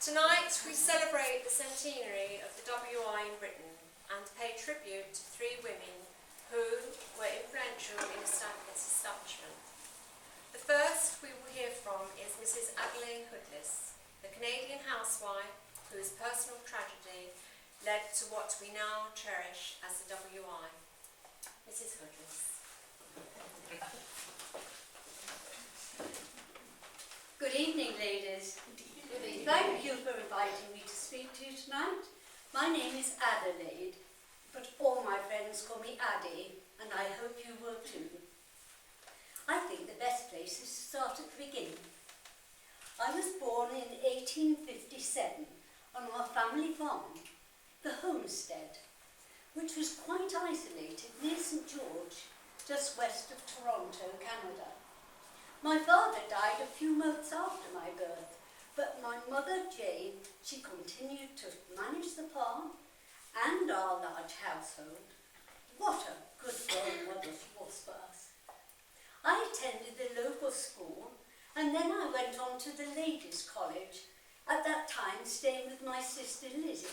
Tonight we celebrate the centenary of the WI in Britain and pay tribute to three women who were influential in its establishment. The first we will hear from is Mrs. Adelaide Hoodless, the Canadian housewife whose personal tragedy led to what we now cherish as the WI. Mrs. Hoodless. Good evening, ladies. Good evening. Thank you for inviting me to speak to you tonight. My name is Adelaide, but all my friends call me Addie, and I hope you will too. I think the best place is to start at the beginning. I was born in 1857 on our family farm, the Homestead, which was quite isolated near St George, just west of Toronto, Canada. My father died a few months after my birth, but my mother, Jane, she continued to manage the farm and our large household. What a good role model she was for us. I attended the local school, and then I went on to the ladies' college, at that time staying with my sister Lizzie.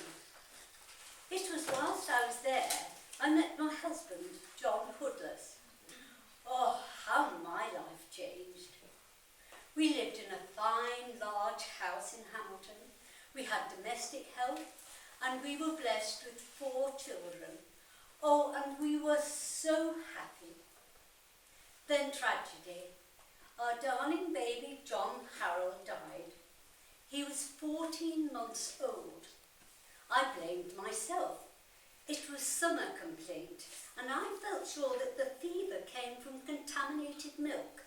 It was whilst I was there I met my husband, John Hoodless. Oh, how my life changed. We lived in a fine, large house in Hamilton. We had domestic help, and we were blessed with 4 children. Oh, and we were so happy. Then tragedy. Our darling baby, John Harold, died. He was 14 months old. I blamed myself. It was summer complaint, and I felt sure that the fever came from contaminated milk,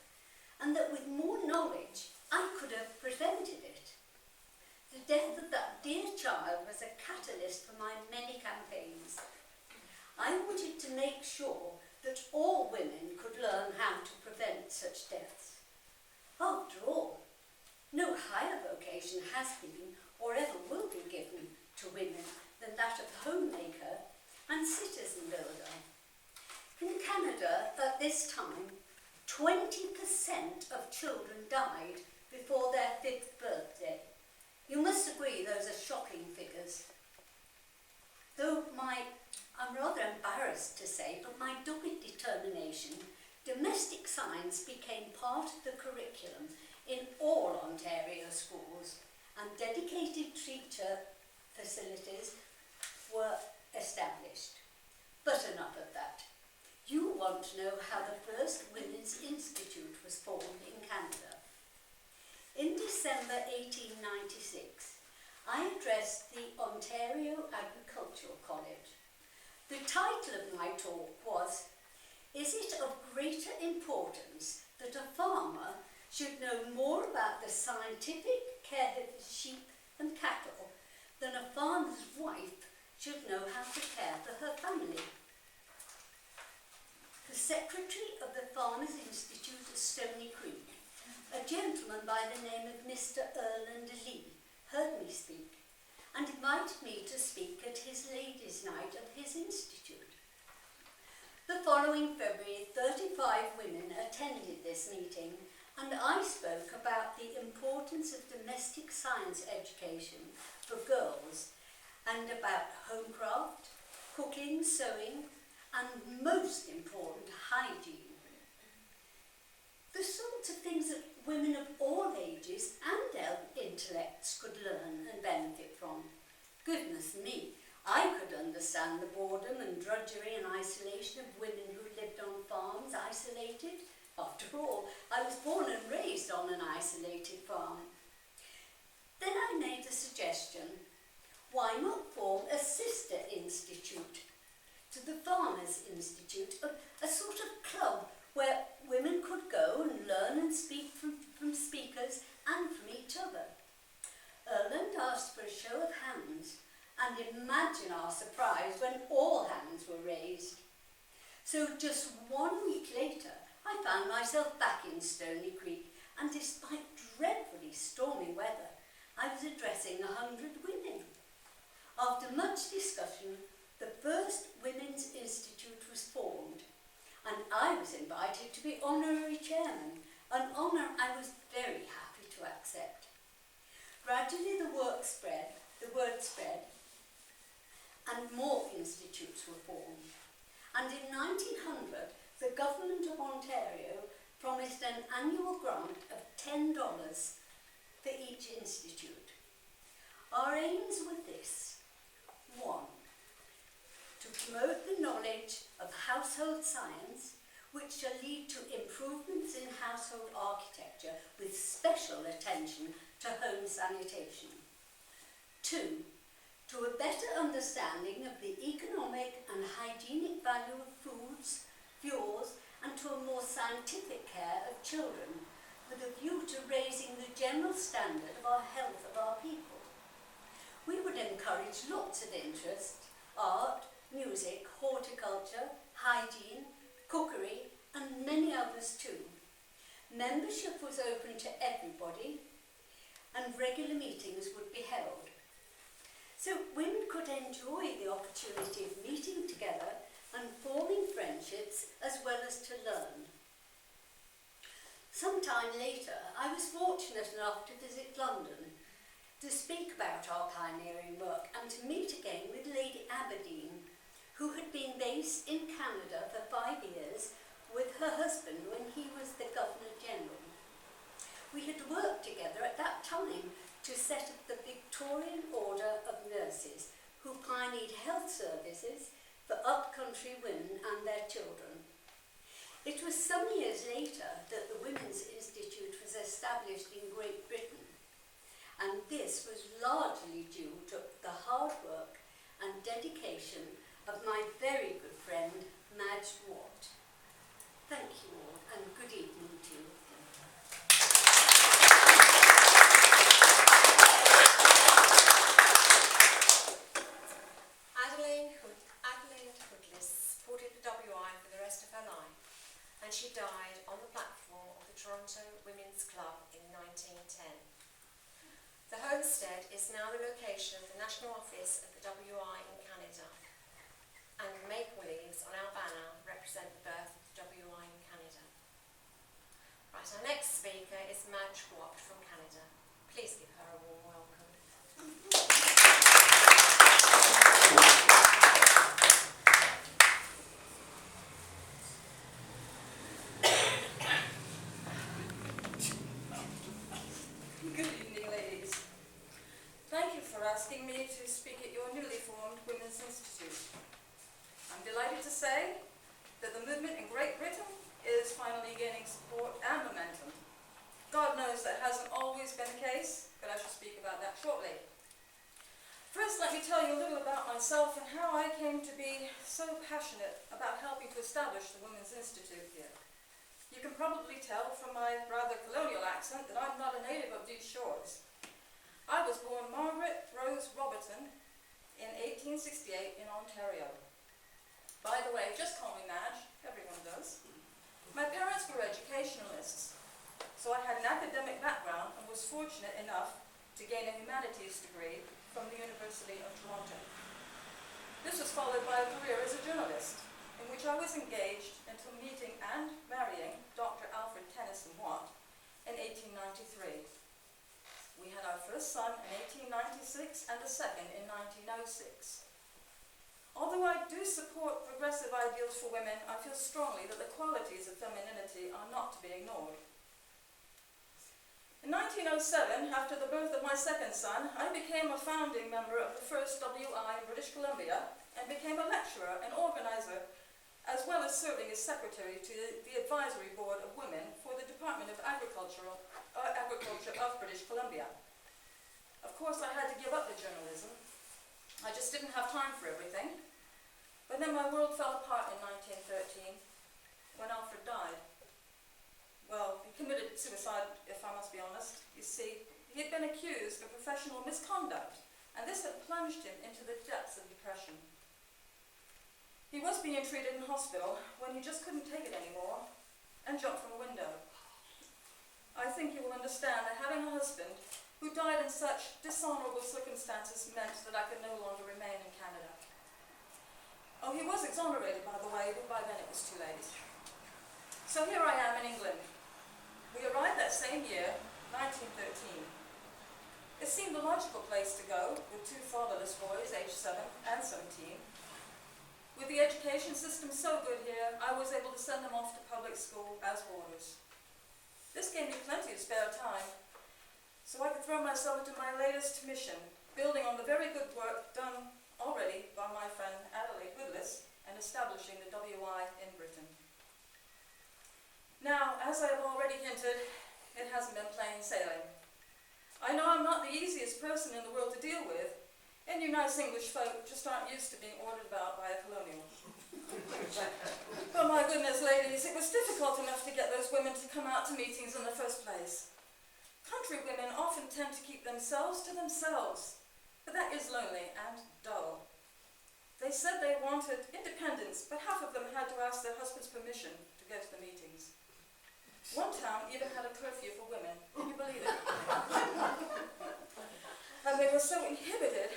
and that with more knowledge, I could have prevented it. The death of that dear child was a catalyst for my many campaigns. I wanted to make sure that all women could learn how to prevent such deaths. After all, no higher vocation has been or ever will be given to women than that of homemaker and citizen builder. In Canada at this time, 20% of children died before their 5th birthday. You must agree those are shocking figures. Though I'm rather embarrassed to say, but my dogged determination, domestic science became part of the curriculum in all Ontario schools, and dedicated teacher facilities were established. But enough of that. You want to know how the first Women's Institute was formed in Canada. In December 1896, I addressed the Ontario Agricultural College. The title of my talk was, "Is it of greater importance that a farmer should know more about the scientific care of his sheep and cattle than a farmer's wife should know how to care for her family?" The secretary of the Farmers' Institute at Stony Creek, a gentleman by the name of Mr. Erland Lee, heard me speak and invited me to speak at his ladies' night of his institute. The following February, 35 women attended this meeting, and I spoke about the importance of domestic science education for girls and about homecraft, cooking, sewing, and most important, hygiene. The sorts of things that women of all ages and intellects could learn and benefit from. Goodness me, I could understand the boredom and drudgery and isolation of women who lived on farms isolated. After all, I was born and raised on an isolated farm. Then I made the suggestion, why not form a sister institute to the Farmers' Institute, a sort of club where women could go and learn and speak from speakers and from each other. Erland asked for a show of hands, and imagine our surprise when all hands were raised. So just 1 week later, I found myself back in Stony Creek, and despite dreadfully stormy weather, I was addressing 100 women. After much discussion, the first Women's Institute was formed, and I was invited to be honorary chairman, an honour I was very happy to accept. Gradually the work the word spread, and more institutes were formed. And in 1900, the Government of Ontario promised an annual grant of $10 for each institute. Our aims were this: 1, to promote the knowledge of household science, which shall lead to improvements in household architecture with special attention to home sanitation. 2, to a better understanding of the economic and hygienic value of foods, fuels, and to a more scientific care of children, with a view to raising the general standard of our health of our people. We would encourage lots of interest: art, music, horticulture, hygiene, cookery, and many others too. Membership was open to everybody, and regular meetings would be held. So women could enjoy the opportunity of meeting together and forming friendships as well as to learn. Some time later, I was fortunate enough to visit London to speak about our pioneering work and to meet again with Lady Aberdeen, who had been based in Canada for 5 years with her husband when he was the Governor-General. We had worked together at that time to set up the Victorian Order of Nurses, who pioneered health services for up-country women and their children. It was some years later that the Women's Institute was established in Great Britain, and this was largely due to the hard work and dedication of my very good friend, Madge Watt. Thank you all, and good evening to you. Adelaide Hoodless supported the WI for the rest of her life, and she died on the platform of the Toronto Women's Club in 1910. The homestead is now the location of the National Office of the WI in Canada, and maple leaves on our banner represent the birth of the WI in Canada. Right, our next speaker is Madge Watt from Canada. Please give her a warm welcome. Good evening, ladies. Thank you for asking me to speak at your newly formed Women's Institute. I'm delighted to say that the movement in Great Britain is finally gaining support and momentum. God knows that hasn't always been the case, but I shall speak about that shortly. First, let me tell you a little about myself and how I came to be so passionate about helping to establish the Women's Institute here. You can probably tell from my rather colonial accent that I'm not a native of these shores. I was born Margaret Rose Robertson in 1868 in Ontario. By the way, just call me Madge, everyone does. My parents were educationalists, so I had an academic background and was fortunate enough to gain a humanities degree from the University of Toronto. This was followed by a career as a journalist, in which I was engaged until meeting and marrying Dr. Alfred Tennyson Watt in 1893. We had our first son in 1896 and a second in 1906. Although I do support progressive ideals for women, I feel strongly that the qualities of femininity are not to be ignored. In 1907, after the birth of my second son, I became a founding member of the first WI in British Columbia and became a lecturer and organizer, as well as serving as secretary to the Advisory Board of Women for the Department of Agriculture of British Columbia. Of course, I had to give up the journalism. I just didn't have time for everything. But then my world fell apart in 1913 when Alfred died. Well, he committed suicide, if I must be honest. You see, he had been accused of professional misconduct, and this had plunged him into the depths of depression. He was being treated in hospital when he just couldn't take it anymore and jumped from a window. I think you will understand that having a husband who died in such dishonorable circumstances meant that I could no longer remain in Canada. Oh, he was exonerated, by the way, but by then it was too late. So here I am in England. We arrived that same year, 1913. It seemed a logical place to go, with two fatherless boys, aged 7 and 17. With the education system so good here, I was able to send them off to public school as boarders. This gave me plenty of spare time, so I could throw myself into my latest mission, building on the very good work done already by my friend Adelaide Woodless and establishing the WI in Britain. Now, as I have already hinted, it hasn't been plain sailing. I know I'm not the easiest person in the world to deal with, and you nice English folk just aren't used to being ordered about by a colonial. But my goodness, ladies, it was difficult enough to get those women to come out to meetings in the first place. Country women often tend to keep themselves to themselves, but that is lonely and dull. They said they wanted independence, but half of them had to ask their husband's permission to go to the meetings. One town even had a curfew for women. Can you believe it? And they were so inhibited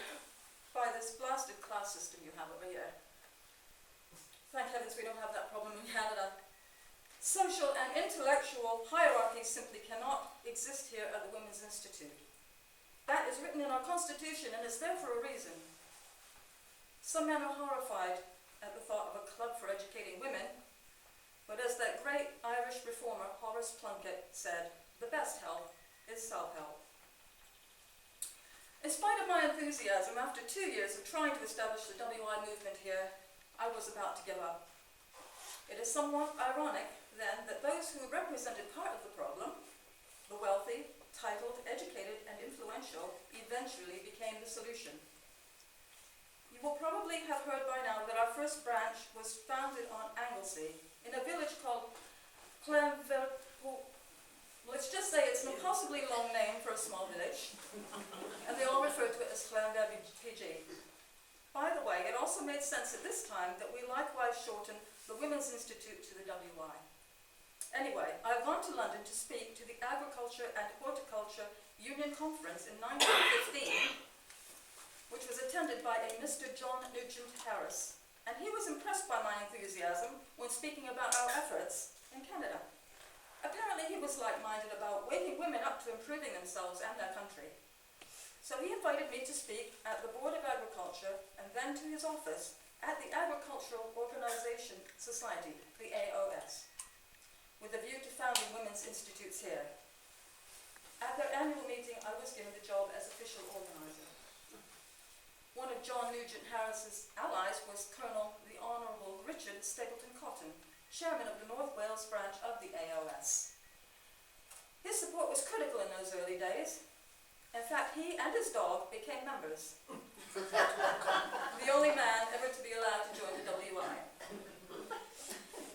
by this blasted class system you have over here. Thank heavens we don't have that problem in Canada. Social and intellectual hierarchies simply cannot exist here at the Women's Institute. That is written in our Constitution and is there for a reason. Some men are horrified at the thought of a club for educating women, but as that great Irish reformer Horace Plunkett said, the best help is self-help. In spite of my enthusiasm, after 2 years of trying to establish the WI movement here, I was about to give up. It is somewhat ironic, then, that those who represented part of the problem, the wealthy, titled, educated, and influential, eventually became the solution. You will probably have heard by now that our first branch was founded on Anglesey, in a village called Clanver. Let's just say it's an impossibly long name for a small village, and they all refer to it as Clanver PG. By the way, it also made sense at this time that we likewise shorten the Women's Institute to the WI. Anyway, I've gone to London to speak to the Agriculture and Horticulture Union Conference in 1915, which was attended by a Mr. John Nugent Harris, and he was impressed by my enthusiasm when speaking about our efforts in Canada. Apparently he was like-minded about waking women up to improving themselves and their country. So he invited me to speak at the Board of Agriculture and then to his office at the Agricultural Organisation Society, the AOS, with a view to founding women's institutes here. At their annual meeting, I was given the job as official organizer. One of John Nugent Harris's allies was Colonel the Honourable Richard Stapleton Cotton, chairman of the North Wales branch of the AOS. His support was critical in those early days. In fact, he and his dog became members. The only man ever to be allowed to join the WI.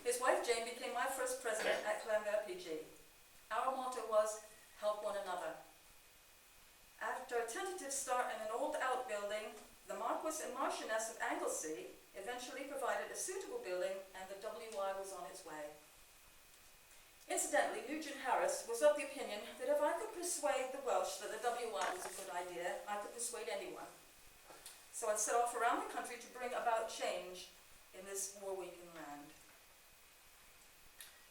His wife Jane became my first president at Clanver PG. Our motto was, help one another. After a tentative start in an old outbuilding, the Marquess and Marchioness of Anglesey eventually provided a suitable building and the WI was on its way. Incidentally, Nugent Harris was of the opinion that if I could persuade the Welsh that the WI was a good idea, I could persuade anyone. So I set off around the country to bring about change in this war-weakened land.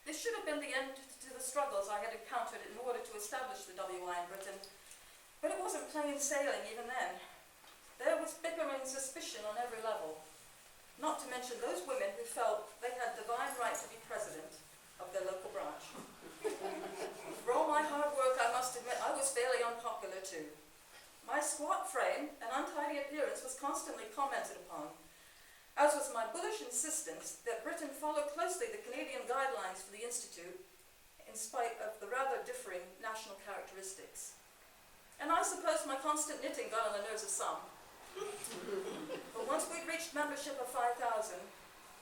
This should have been the end to the struggles I had encountered in order to establish the WI in Britain, but it wasn't plain sailing even then. There was bickering suspicion on every level, not to mention those women who felt they had divine right to be president of their local branch. For all my hard work, I must admit I was fairly unpopular too. My squat frame and untidy appearance was constantly commented upon, as was my bullish insistence that Britain follow closely the Canadian guidelines for the Institute, in spite of the rather differing national characteristics. And I suppose my constant knitting got on the nerves of some. But once we'd reached membership of 5,000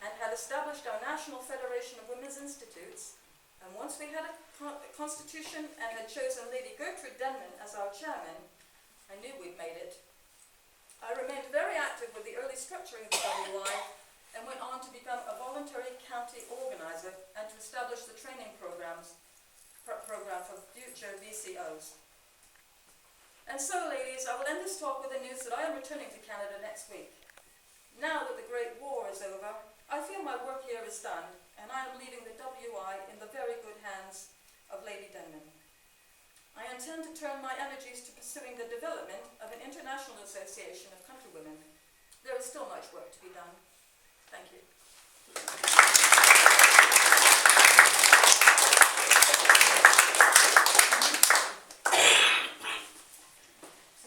and had established our National Federation of Women's Institutes, and once we had a constitution and had chosen Lady Gertrude Denman as our chairman, I knew we'd made it. I remained very active with the early structuring of the WI and went on to become a voluntary county organizer and to establish the training program for future VCOs. And so, ladies, I will end this talk with the news that I am returning to Canada next week. Now that the Great War is over, I feel my work here is done, and I am leaving the WI in the very good hands of Lady Denman. I intend to turn my energies to pursuing the development of an international association of countrywomen. There is still much work to be done. Thank you.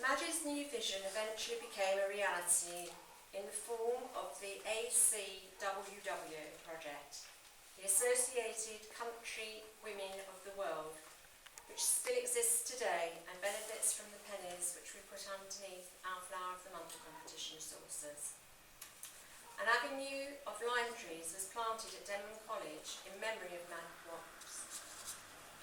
Madge's new vision eventually became a reality in the form of the ACWW project, the Associated Country Women of the World, which still exists today and benefits from the pennies which we put underneath our Flower of the Month competition saucers. An avenue of lime trees was planted at Denman College in memory of Madge Watts.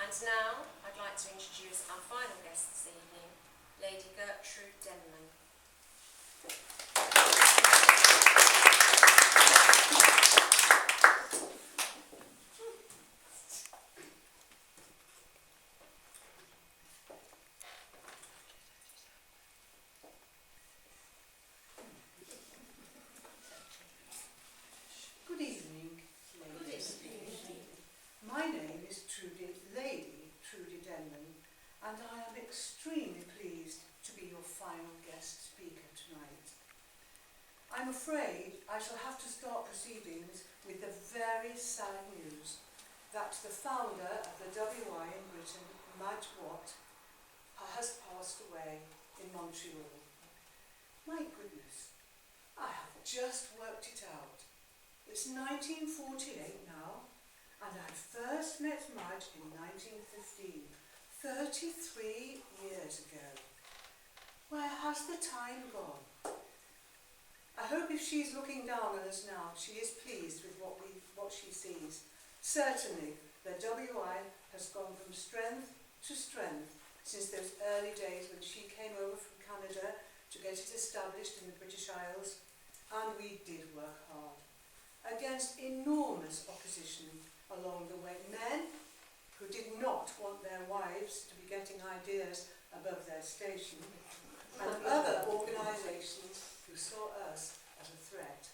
And now I'd like to introduce our final guest this evening, Lady Gertrude Denman. Good evening, ladies. My name is Lady Trudy Denman, and I am extremely pleased to be your final guest speaker tonight. I'm afraid I shall have to start proceedings with the very sad news that the founder of the WI in Britain, Madge Watt, has passed away in Montreal. My goodness, I have just worked it out. It's 1948 now, and I first met Madge in 1915, 33 years ago. Where has the time gone? I hope if she's looking down on us now, she is pleased with what she sees. Certainly, the WI has gone from strength to strength since those early days when she came over from Canada to get it established in the British Isles, and we did work hard against enormous opposition along the way. Men who did not want their wives to be getting ideas above their station, and other organisations who saw us as a threat.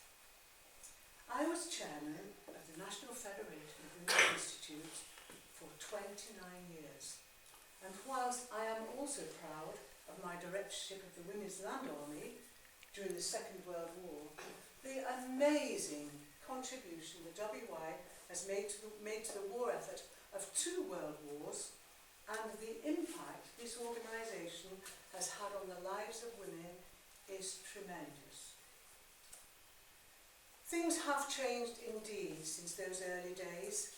I was chairman of the National Federation of Women's Institutes for 29 years, and whilst I am also proud of my directorship of the Women's Land Army during the Second World War, the amazing contribution the WI has made to the war effort of 2 world wars, and the impact this organisation has had on the lives of women is tremendous. Things have changed indeed since those early days.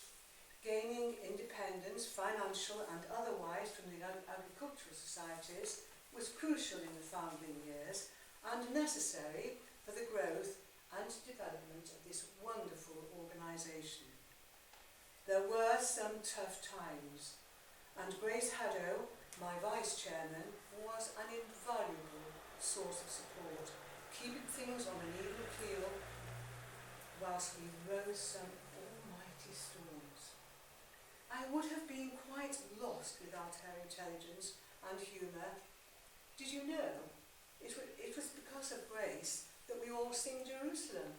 Gaining independence, financial and otherwise, from the agricultural societies was crucial in the founding years and necessary for the growth and development of this wonderful organisation. There were some tough times, and Grace Haddow, my vice chairman, was an invaluable source of support, keeping things on an even keel whilst we rose some almighty storms. I would have been quite lost without her intelligence and humour. Did you know? It was because of Grace that we all sing Jerusalem.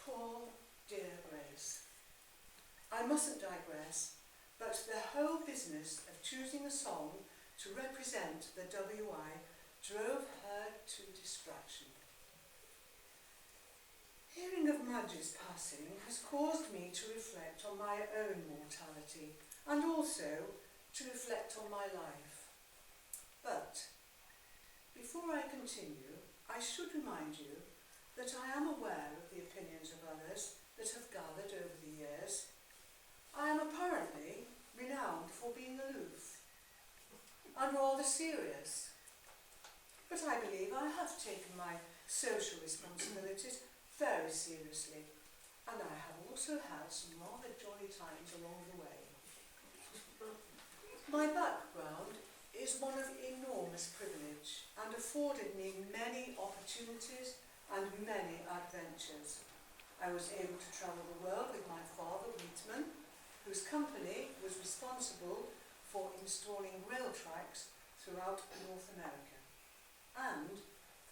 Poor dear Grace. I mustn't digress, but the whole business of choosing a song to represent the WI drove her to distraction. Hearing of Madge's passing has caused me to reflect on my own mortality and also to reflect on my life. But before I continue, I should remind you that I am aware of the opinions of others that have gathered over the years. I am apparently renowned for being aloof and rather serious, but I believe I have taken my social responsibilities very seriously, and I have also had some rather jolly times along the way. My background is one of enormous privilege and afforded me many opportunities and many adventures. I was able to travel the world with my father, Wheatman, whose company was responsible for installing rail tracks throughout North America, and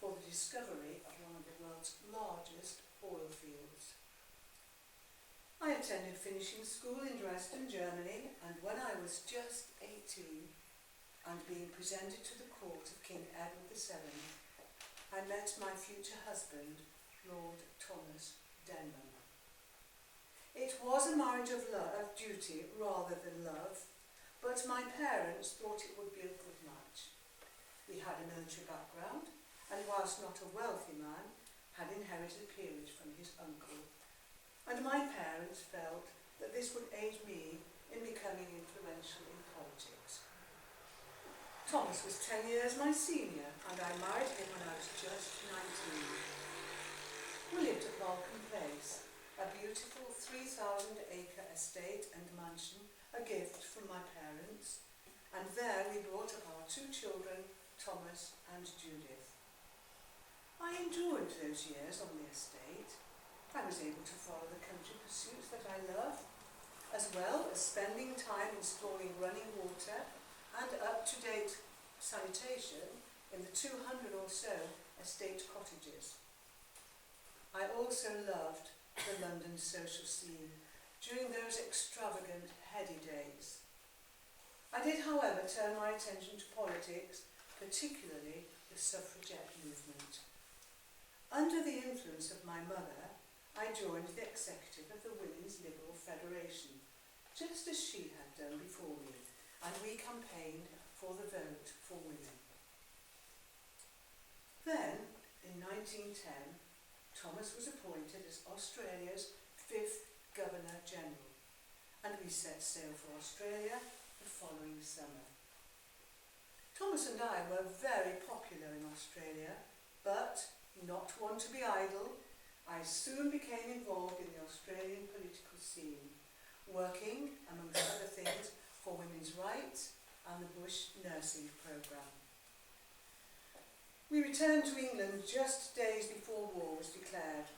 for the discovery of one of the world's largest oil fields. I attended finishing school in Dresden, Germany, and when I was just 18, and being presented to the court of King Edward VII, I met my future husband, Lord Thomas Denman. It was a marriage of duty rather than love, but my parents thought it would be a good match. We had a military background, and whilst not a wealthy man, had inherited a peerage from his uncle. And my parents felt that this would aid me in becoming influential in politics. Thomas was 10 years my senior, and I married him when I was just 19. We lived at Malcolm Place, a beautiful 3,000-acre estate and mansion, a gift from my parents, and there we brought up our 2 children, Thomas and Judith. I enjoyed those years on the estate. I was able to follow the country pursuits that I love, as well as spending time installing running water and up-to-date sanitation in the 200 or so estate cottages. I also loved the London social scene during those extravagant, heady days. I did, however, turn my attention to politics, particularly the suffragette movement. Under the influence of my mother, I joined the executive of the Women's Liberal Federation, just as she had done before me, and we campaigned for the vote for women. Then, in 1910, Thomas was appointed as Australia's 5th Governor-General, and we set sail for Australia the following summer. Thomas and I were very popular in Australia, but not one to be idle, I soon became involved in the Australian political scene, working, amongst other things, for women's rights and the Bush nursing programme. We returned to England just days before war was declared.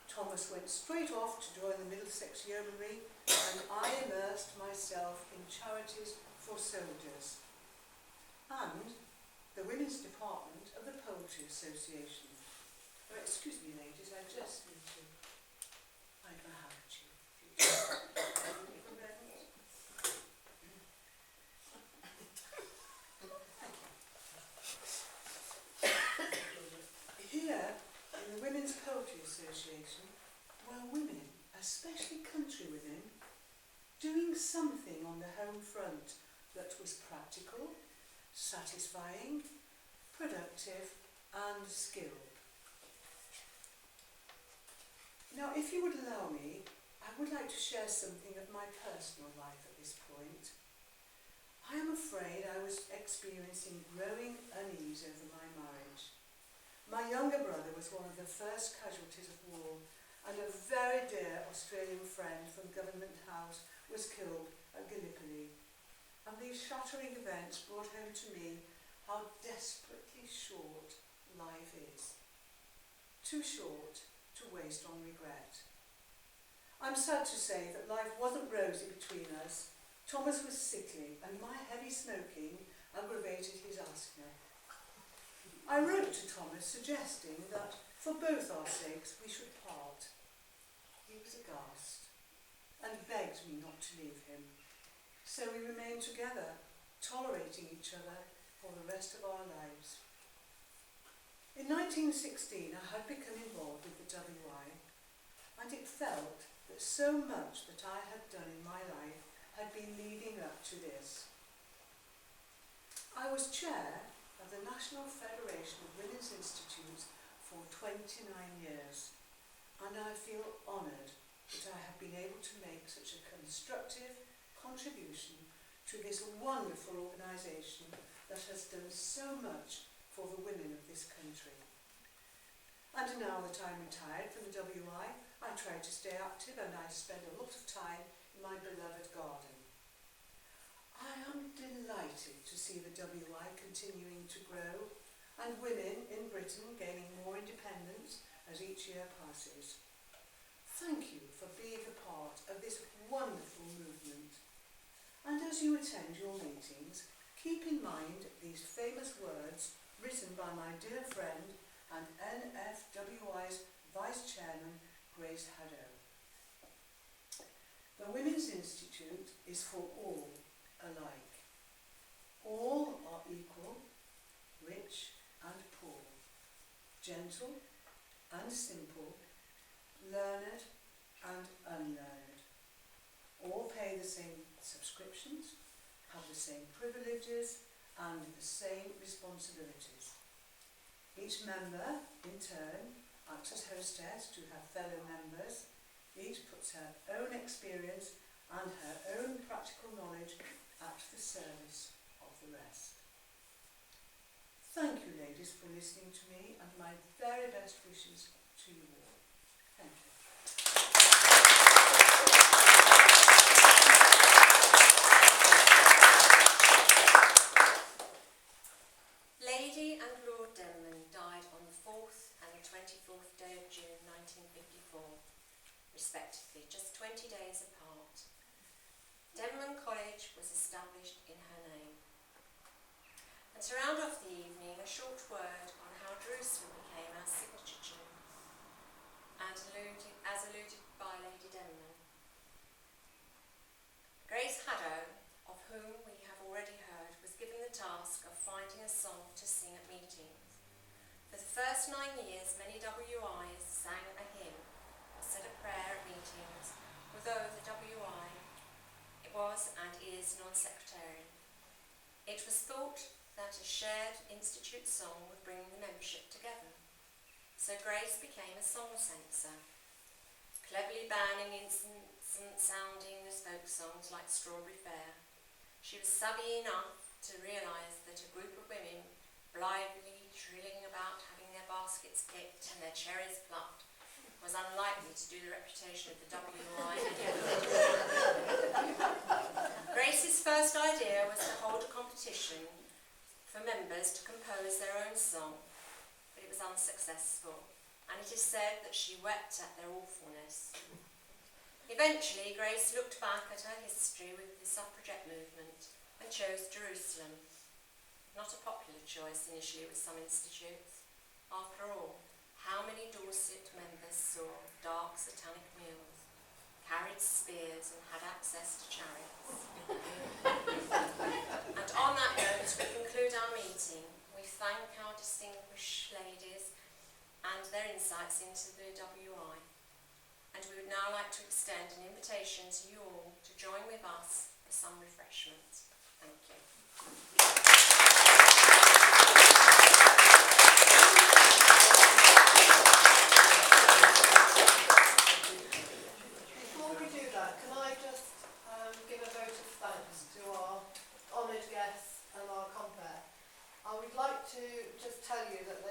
Thomas went straight off to join the Middlesex Yeomanry, and I immersed myself in charities for soldiers and the Women's Department of the Poultry Association. Oh, excuse me, ladies, I just need to hide my handkerchief. Here, in the Women's Poultry Association, were women, especially country women, doing something on the home front that was practical, satisfying, productive, and skilled. Now, if you would allow me, I would like to share something of my personal life at this point. I am afraid I was experiencing growing unease over my marriage. My younger brother was one of the first casualties of war, and a very dear Australian friend from Government House was killed at Gallipoli. And these shattering events brought home to me how desperately short life is. Too short to waste on regret. I'm sad to say that life wasn't rosy between us. Thomas was sickly, and my heavy smoking aggravated his asthma. I wrote to Thomas suggesting that for both our sakes we should part. He was aghast and begged me not to leave him. So we remained together, tolerating each other for the rest of our lives. In 1916 I had become involved with the WI, and it felt that so much that I had done in my life had been leading up to this. I was chair of the National Federation of Women's Institutes for 29 years, and I feel honoured that I have been able to make such a constructive contribution to this wonderful organisation that has done so much for the women of this country. And now that I'm retired from the WI, I try to stay active, and I spend a lot of time in my beloved garden. I am delighted to see the WI continuing to grow, and women in Britain gaining more independence as each year passes. Thank you for being a part of this wonderful movement. And as you attend your meetings, keep in mind these famous words written by my dear friend and NFWI's Vice Chairman, Grace Haddow. The Women's Institute is for all alike. All gentle and simple, learned and unlearned. All pay the same subscriptions, have the same privileges and the same responsibilities. Each member, in turn, acts as hostess to her fellow members. Each puts her own experience and her own practical knowledge at the service of the rest. Thank you, ladies, for listening to me, and my very best wishes to you all. Thank you. Lady and Lord Denman died on the 4th and the 24th day of June 1954, respectively, just 20 days apart. Denman College was established in her name. And to round off the evening, a short word on how Jerusalem became our signature tune, and alluded by Lady Denman. Grace Haddow, of whom we have already heard, was given the task of finding a song to sing at meetings. For the first 9 years, many WIs sang a hymn or said a prayer at meetings, although the WI was and is non-sectarian. It was thought that a shared institute song would bring the membership together. So Grace became a song censor, cleverly banning instant sounding folk songs like Strawberry Fair. She was savvy enough to realise that a group of women blithely shrilling about having their baskets picked and their cherries plucked was unlikely to do the reputation of the WI. Grace's first idea was to hold a competition for members to compose their own song, but it was unsuccessful, and it is said that she wept at their awfulness. Eventually, Grace looked back at her history with the suffragette movement and chose Jerusalem. Not a popular choice initially with some institutes. After all, how many Dorset members saw dark satanic mules, carried spears and had access to chariots? And on that note, we conclude our meeting. We thank our distinguished ladies and their insights into the WI. And we would now like to extend an invitation to you all to join with us for some refreshments. Thank you. Before we do that, can I just give a vote of thanks to our honoured guests and our compere. I would like to just tell you that